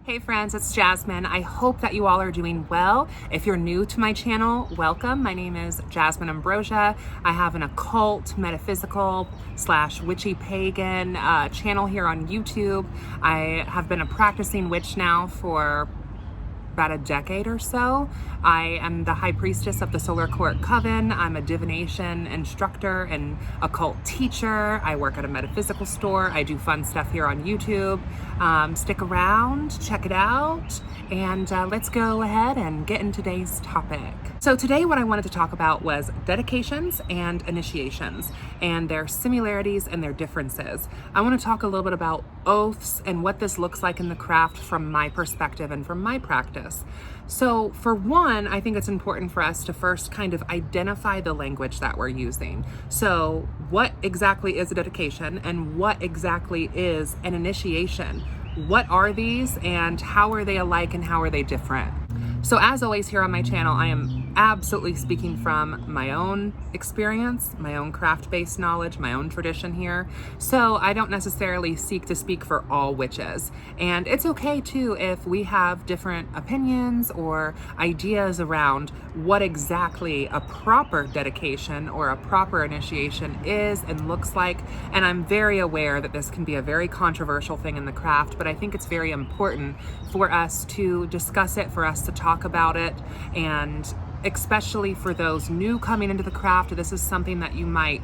Hey friends, it's Jasmine. I hope that you all are doing well. If you're new to my channel, welcome. My name is Jasmine Ambrosia. I have an occult, metaphysical / witchy pagan channel here on YouTube. I have been a practicing witch now for about a decade or so. I am the high priestess of the Solar Court Coven. I'm a divination instructor and occult teacher. I work at a metaphysical store. I do fun stuff here on YouTube. Stick around, check it out, and let's go ahead and get into today's topic. So today what I wanted to talk about was dedications and initiations and their similarities and their differences. I want to talk a little bit about oaths and what this looks like in the craft from my perspective and from my practice. So for one, I think it's important for us to first kind of identify the language that we're using. So what exactly is a dedication and what exactly is an initiation? What are these and how are they alike and how are they different? So as always here on my channel, I am absolutely speaking from my own experience, my own craft-based knowledge, my own tradition here. So I don't necessarily seek to speak for all witches. And it's okay too if we have different opinions or ideas around what exactly a proper dedication or a proper initiation is and looks like. And I'm very aware that this can be a very controversial thing in the craft, but I think it's very important for us to discuss it, for us to talk about it, and especially for those new coming into the craft, this is something that you might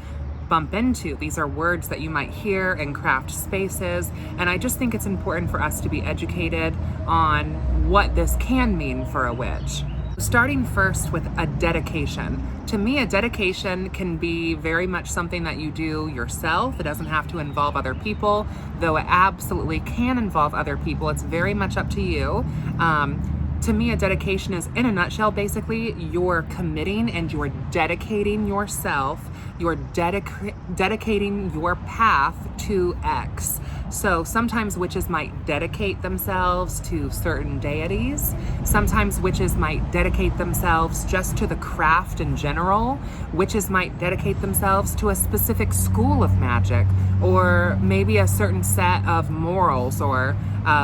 bump into. These are words that you might hear in craft spaces, and I just think it's important for us to be educated on what this can mean for a witch. Starting first with a dedication. To me, a dedication can be very much something that you do yourself. It doesn't have to involve other people, though it absolutely can involve other people. It's very much up to you. To me, a dedication is, in a nutshell, basically you're committing and you're dedicating yourself, you're dedicating your path to X. So sometimes witches might dedicate themselves to certain deities. Sometimes witches might dedicate themselves just to the craft in general. Witches might dedicate themselves to a specific school of magic, or maybe a certain set of morals or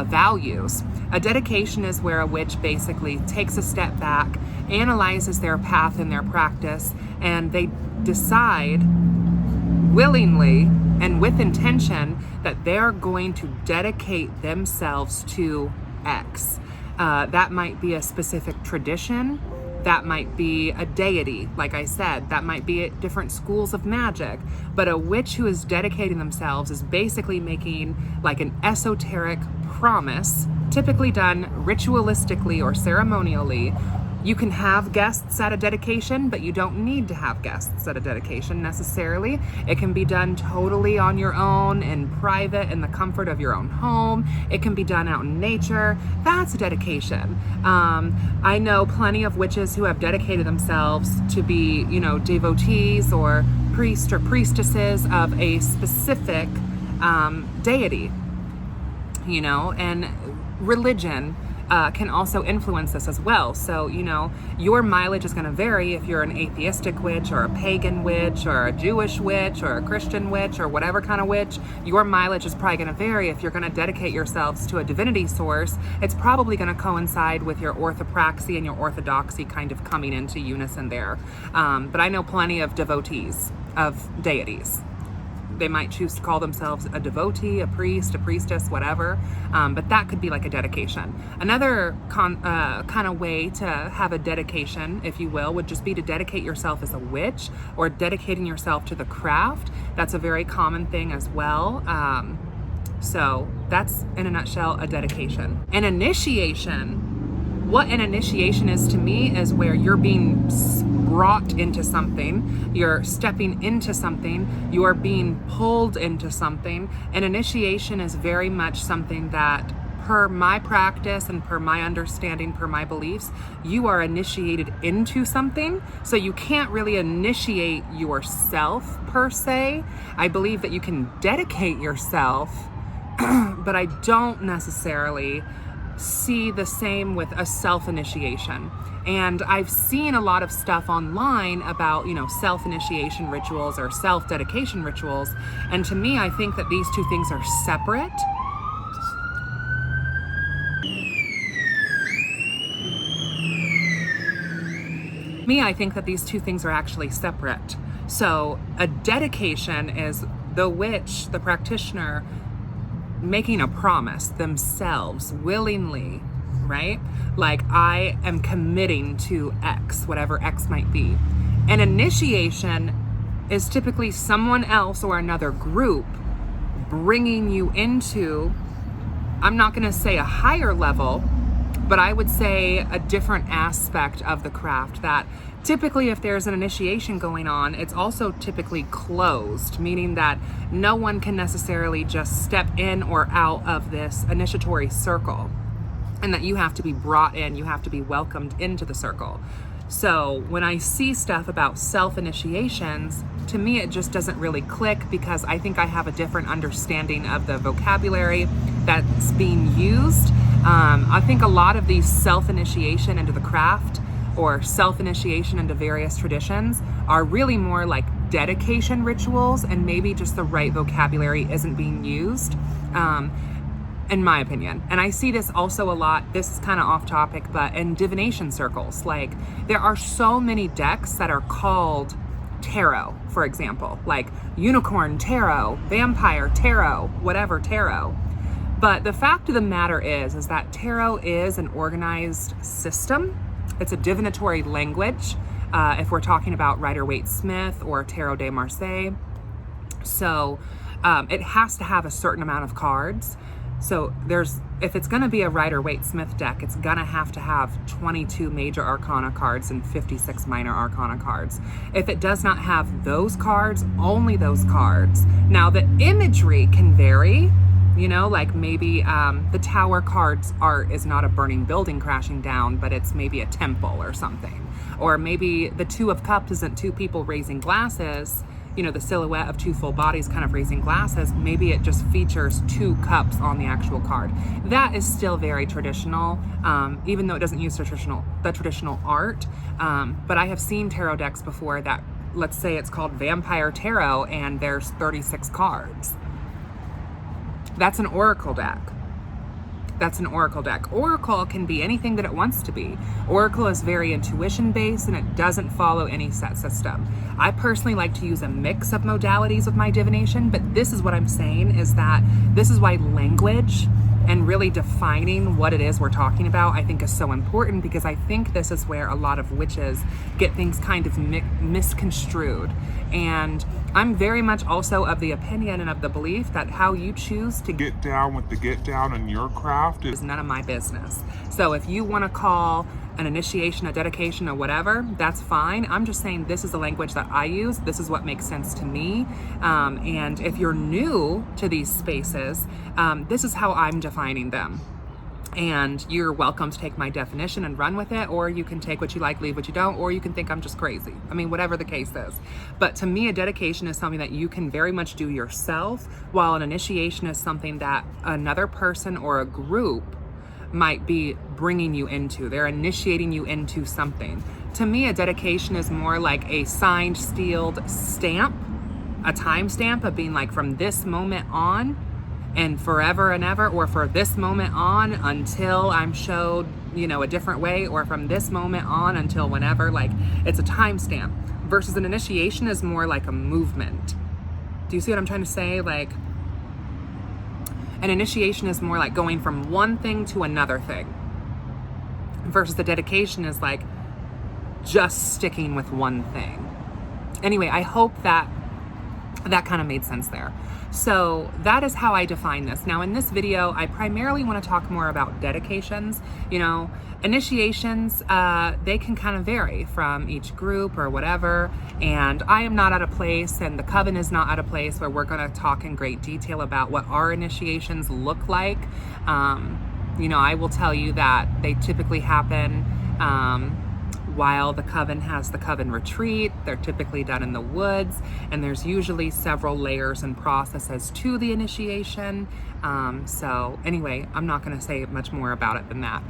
values. A dedication is where a witch basically takes a step back, analyzes their path and their practice, and they decide willingly and with intention that they're going to dedicate themselves to X. That might be a specific tradition. That might be a deity, like I said. That might be at different schools of magic. But a witch who is dedicating themselves is basically making like an esoteric promise, typically done ritualistically or ceremonially. You can have guests at a dedication, but you don't need to have guests at a dedication necessarily. It can be done totally on your own, in private, in the comfort of your own home. It can be done out in nature. That's a dedication. I know plenty of witches who have dedicated themselves to be, devotees or priests or priestesses of a specific deity, and religion can also influence this as well. So, your mileage is going to vary if you're an atheistic witch or a pagan witch or a Jewish witch or a Christian witch or whatever kind of witch. Your mileage is probably going to vary if you're going to dedicate yourselves to a divinity source. It's probably going to coincide with your orthopraxy and your orthodoxy kind of coming into unison there. But I know plenty of devotees of deities. They might choose to call themselves a devotee, a priest, a priestess, whatever. But that could be like a dedication. Another kind of way to have a dedication, if you will, would just be to dedicate yourself as a witch or dedicating yourself to the craft. That's a very common thing as well. So that's, in a nutshell, a dedication. An initiation. What an initiation is to me is where you're being brought into something, you're stepping into something, you are being pulled into something. An initiation is very much something that, per my practice and per my understanding, per my beliefs, you are initiated into something. So you can't really initiate yourself per se. I believe that you can dedicate yourself, but I don't necessarily see the same with a self-initiation. And I've seen a lot of stuff online about, self-initiation rituals or self-dedication rituals. And to me, I think that these two things are separate. Me, I think that these two things are actually separate. So a dedication is the witch, the practitioner, making a promise themselves willingly, right? Like, I am committing to X, whatever X might be. An initiation is typically someone else or another group bringing you into, I'm not going to say a higher level, but I would say a different aspect of the craft. That typically, if there's an initiation going on, it's also typically closed, meaning that no one can necessarily just step in or out of this initiatory circle, and that you have to be brought in, you have to be welcomed into the circle. So when I see stuff about self-initiations, to me it just doesn't really click, because I think I have a different understanding of the vocabulary that's being used. I think a lot of these self-initiation into the craft or self-initiation into various traditions are really more like dedication rituals, and maybe just the right vocabulary isn't being used, in my opinion. And I see this also a lot, this is kind of off topic, but in divination circles, like there are so many decks that are called tarot, for example, like unicorn tarot, vampire tarot, whatever tarot. But the fact of the matter is that tarot is an organized system. It's a divinatory language, if we're talking about Rider-Waite-Smith or Tarot de Marseille. So it has to have a certain amount of cards. So if it's going to be a Rider-Waite-Smith deck, it's going to have 22 major arcana cards and 56 minor arcana cards. If it does not have those cards, only those cards. Now the imagery can vary. You know, like maybe the tower cards art is not a burning building crashing down, but it's maybe a temple or something. Or maybe the Two of Cups isn't two people raising glasses, you know, the silhouette of two full bodies kind of raising glasses. Maybe it just features two cups on the actual card. That is still very traditional, even though it doesn't use the traditional art. But I have seen tarot decks before that, let's say it's called Vampire Tarot, and there's 36 cards. That's an oracle deck. That's an oracle deck. Oracle can be anything that it wants to be. Oracle is very intuition based, and it doesn't follow any set system. I personally like to use a mix of modalities with my divination, but this is what I'm saying, is that this is why language and really defining what it is we're talking about, I think, is so important, because I think this is where a lot of witches get things kind of misconstrued. And I'm very much also of the opinion and of the belief that how you choose to get down with the get down in your craft is none of my business. So if you want to call an initiation, a dedication, or whatever, that's fine. I'm just saying this is the language that I use. This is what makes sense to me. And if you're new to these spaces, this is how I'm defining them. And you're welcome to take my definition and run with it, or you can take what you like, leave what you don't, or you can think I'm just crazy. I mean, whatever the case is. But to me, a dedication is something that you can very much do yourself, while an initiation is something that another person or a group might be bringing you into. They're initiating you into something. To me, a dedication is more like a signed, sealed stamp, a time stamp of being like, from this moment on and forever and ever, or for this moment on until I'm showed, you know, a different way, or from this moment on until whenever. Like, it's a time stamp. Versus an initiation is more like a movement. Do you see what I'm trying to say? Like, an initiation is more like going from one thing to another thing, versus the dedication is like just sticking with one thing. Anyway, I hope that kind of made sense there. So that is how I define this. Now in this video, I primarily want to talk more about dedications. You know, initiations, they can kind of vary from each group or whatever. And I am not at a place, and the coven is not at a place, where we're going to talk in great detail about what our initiations look like. You know, I will tell you that they typically happen while the coven has the coven retreat. They're typically done in the woods, and there's usually several layers and processes to the initiation. So anyway, I'm not going to say much more about it than that.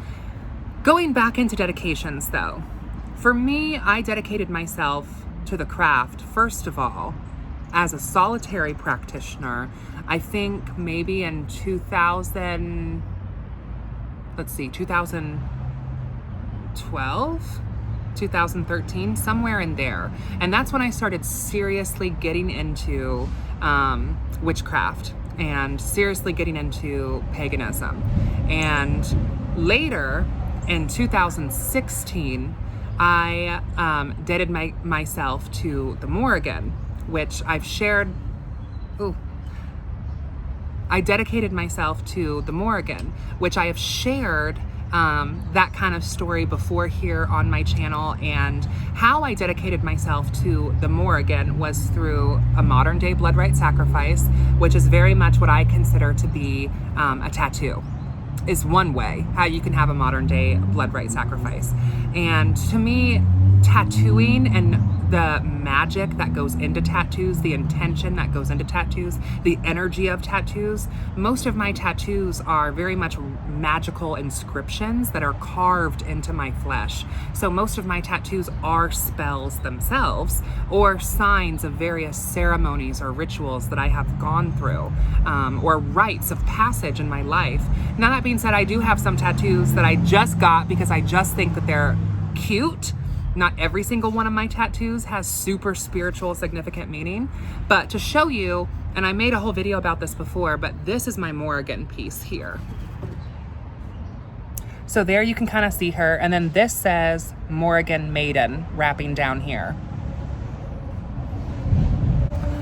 Going back into dedications though, for me, I dedicated myself to the craft, first of all, as a solitary practitioner. I think maybe in 2012, 2013, somewhere in there. And that's when I started seriously getting into witchcraft and seriously getting into paganism. And later in 2016, I dedicated myself to the Morrigan, which I've shared. I dedicated myself to the Morrigan, which I have shared that kind of story before here on my channel. And how I dedicated myself to the Morrigan was through a modern day blood right sacrifice, which is very much what I consider to be a tattoo. Is one way how you can have a modern day blood right sacrifice. And to me, tattooing and the magic that goes into tattoos, the intention that goes into tattoos, the energy of tattoos, most of my tattoos are very much magical inscriptions that are carved into my flesh. So most of my tattoos are spells themselves or signs of various ceremonies or rituals that I have gone through, or rites of passage in my life. Now, that being said, I do have some tattoos that I just got because I just think that they're cute. Not every single one of my tattoos has super spiritual significant meaning, but to show you, and I made a whole video about this before, but this is my Morrigan piece here. So there you can kind of see her, and then this says Morrigan Maiden wrapping down here.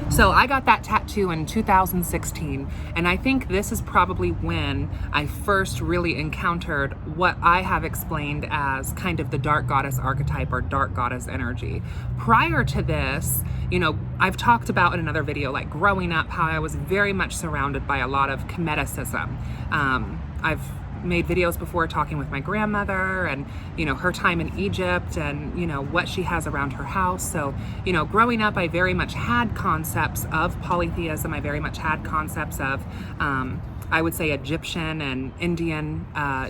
So I got that tattoo in 2016, and I think this is probably when I first really encountered what I have explained as kind of the dark goddess archetype or dark goddess energy. Prior to this, you know, I've talked about in another video, like growing up, how I was very much surrounded by a lot of Kemeticism. I've made videos before talking with my grandmother and, you know, her time in Egypt and, you know, what she has around her house. So, you know, growing up, I very much had concepts of polytheism. I very much had concepts of, I would say, Egyptian and Indian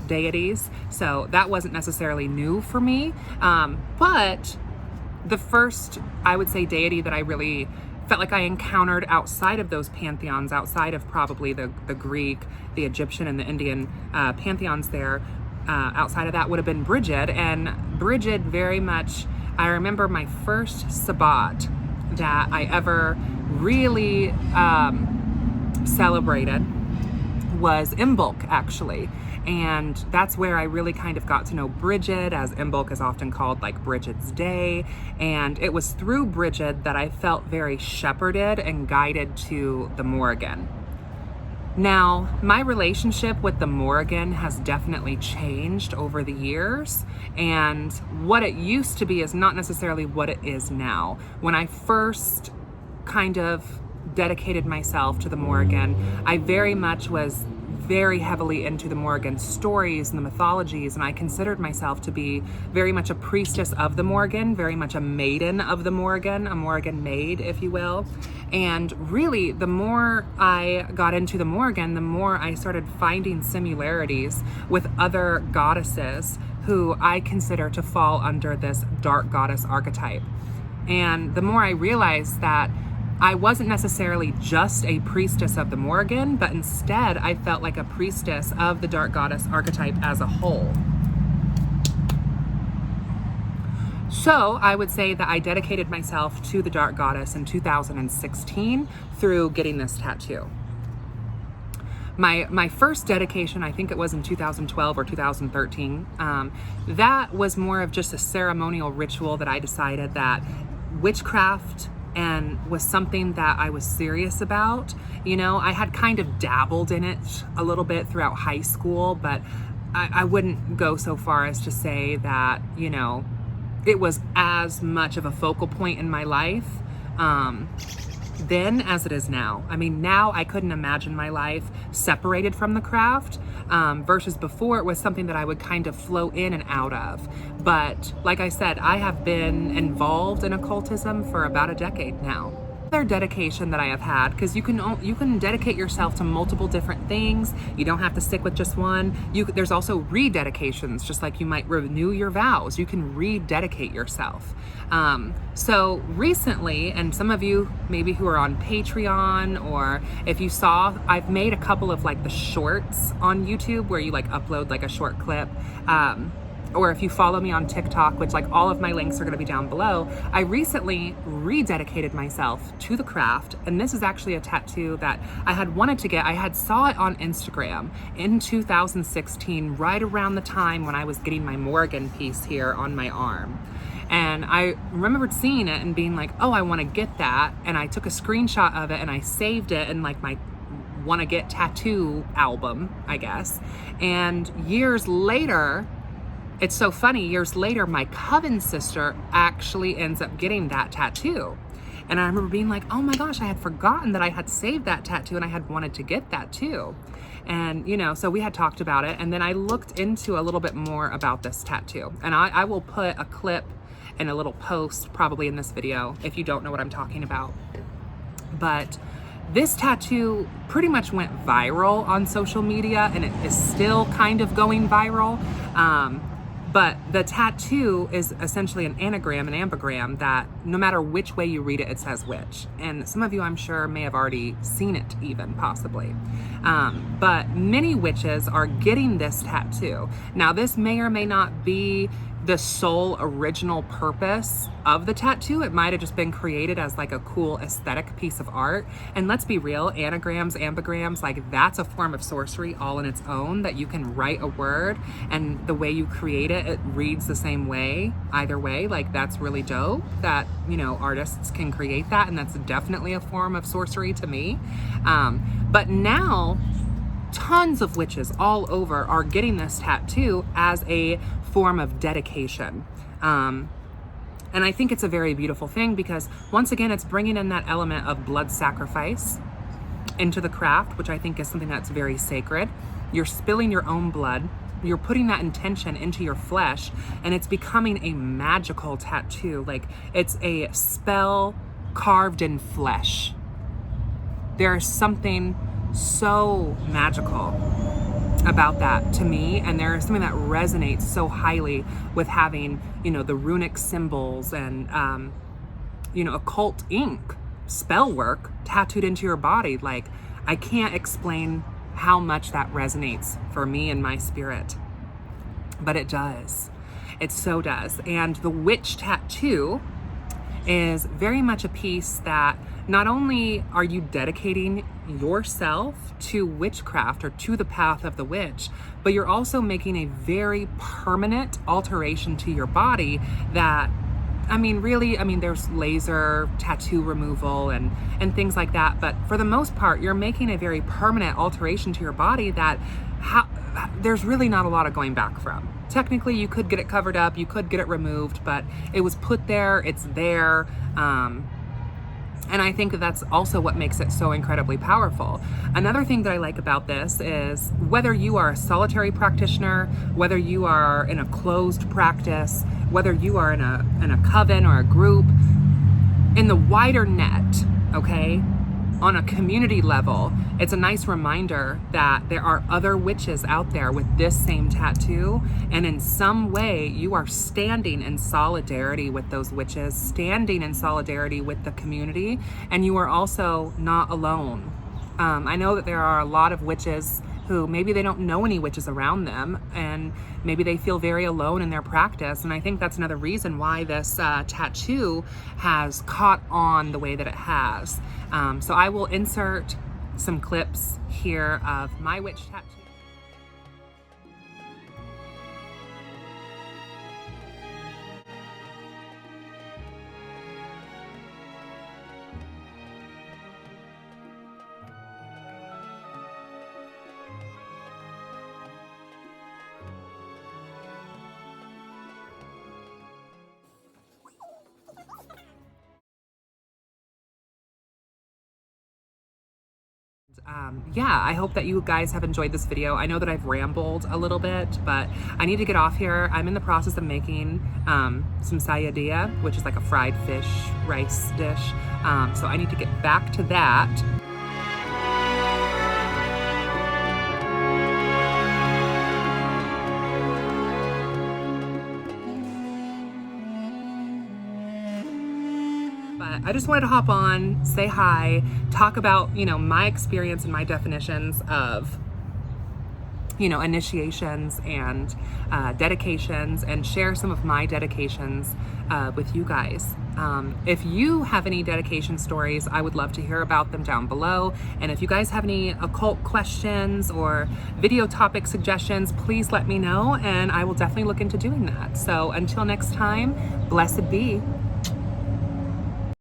deities. So that wasn't necessarily new for me. But the first, I would say, deity that I really felt like I encountered outside of those pantheons, outside of probably the Greek, the Egyptian, and the Indian pantheons there, outside of that would have been Bridget. And Bridget very much, I remember my first Sabbat that I ever really celebrated was Imbolc, actually. And that's where I really kind of got to know Bridget, as Imbolc is often called, like Bridget's Day. And it was through Bridget that I felt very shepherded and guided to the Morrigan. Now, my relationship with the Morrigan has definitely changed over the years, and what it used to be is not necessarily what it is now. When I first kind of dedicated myself to the Morrigan, I very much was very heavily into the Morrigan stories and the mythologies, and I considered myself to be very much a priestess of the Morrigan, very much a maiden of the Morrigan, a Morrigan maid, if you will. And really, the more I got into the Morrigan, the more I started finding similarities with other goddesses who I consider to fall under this dark goddess archetype. And the more I realized that I wasn't necessarily just a priestess of the Morrigan, but instead I felt like a priestess of the dark goddess archetype as a whole. So I would say that I dedicated myself to the dark goddess in 2016 through getting this tattoo. My first dedication, I think it was in 2012 or 2013, that was more of just a ceremonial ritual that I decided that witchcraft and was something that I was serious about. You know, I had kind of dabbled in it a little bit throughout high school, but I wouldn't go so far as to say that, you know, it was as much of a focal point in my life then as it is now. I mean, now I couldn't imagine my life separated from the craft, versus before it was something that I would kind of flow in and out of. But like I said, I have been involved in occultism for about a decade now. Another dedication that I have had, because you can dedicate yourself to multiple different things. You don't have to stick with just one. There's also rededications, just like you might renew your vows. You can rededicate yourself. So recently, and some of you maybe who are on Patreon, or if you saw, I've made a couple of like the shorts on YouTube where you like upload like a short clip. or if you follow me on TikTok, which like all of my links are going to be down below, I recently rededicated myself to the craft. And this is actually a tattoo that I had wanted to get. I had saw it on Instagram in 2016, right around the time when I was getting my Morgan piece here on my arm. And I remembered seeing it and being like, oh, I want to get that. And I took a screenshot of it and I saved it in like my want to get tattoo album, I guess. And years later, it's so funny, years later, my coven sister actually ends up getting that tattoo. And I remember being like, oh my gosh, I had forgotten that I had saved that tattoo and I had wanted to get that too. And, you know, so we had talked about it. And then I looked into a little bit more about this tattoo. And I will put a clip and a little post probably in this video if you don't know what I'm talking about. But this tattoo pretty much went viral on social media, and it is still kind of going viral. But the tattoo is essentially an anagram, an ambigram, that no matter which way you read it, it says witch. And some of you, I'm sure, may have already seen it even, possibly. But many witches are getting this tattoo. Now, this may or may not be the sole original purpose of the tattoo. It might have just been created as like a cool aesthetic piece of art. And let's be real, anagrams, ambigrams, like that's a form of sorcery all in its own, that you can write a word and the way you create it, it reads the same way, either way. Like that's really dope that, you know, artists can create that. And that's definitely a form of sorcery to me. But now tons of witches all over are getting this tattoo as a form of dedication. And I think it's a very beautiful thing because once again, it's bringing in that element of blood sacrifice into the craft, which I think is something that's very sacred. You're spilling your own blood. You're putting that intention into your flesh, and it's becoming a magical tattoo. Like it's a spell carved in flesh. There's something so magical about that to me, and there's something that resonates so highly with having, you know, the runic symbols and you know, occult ink, spell work tattooed into your body. Like I can't explain how much that resonates for me and my spirit, but it does. It so does. And the witch tattoo is very much a piece that not only are you dedicating yourself to witchcraft or to the path of the witch, but you're also making a very permanent alteration to your body that, I mean, really, I mean, there's laser tattoo removal and things like that. But for the most part, you're making a very permanent alteration to your body that there's really not a lot of going back from. Technically, you could get it covered up, you could get it removed, but it was put there, it's there. And I think that that's also what makes it so incredibly powerful. Another thing that I like about this is whether you are a solitary practitioner, whether you are in a closed practice, whether you are in a coven or a group, in the wider net, okay, on a community level, it's a nice reminder that there are other witches out there with this same tattoo, and in some way you are standing in solidarity with those witches, standing in solidarity with the community, and you are also not alone. I know that there are a lot of witches who maybe they don't know any witches around them, and maybe they feel very alone in their practice. And I think that's another reason why this tattoo has caught on the way that it has. So I will insert some clips here of my witch tattoo. Yeah, I hope that you guys have enjoyed this video. I know that I've rambled a little bit, but I need to get off here. I'm in the process of making some sayadilla, which is like a fried fish rice dish. So I need to get back to that. But I just wanted to hop on, say hi, talk about, you know, my experience and my definitions of initiations and dedications, and share some of my dedications with you guys. If you have any dedication stories, I would love to hear about them down below. And if you guys have any occult questions or video topic suggestions, please let me know, and I will definitely look into doing that. So until next time, blessed be.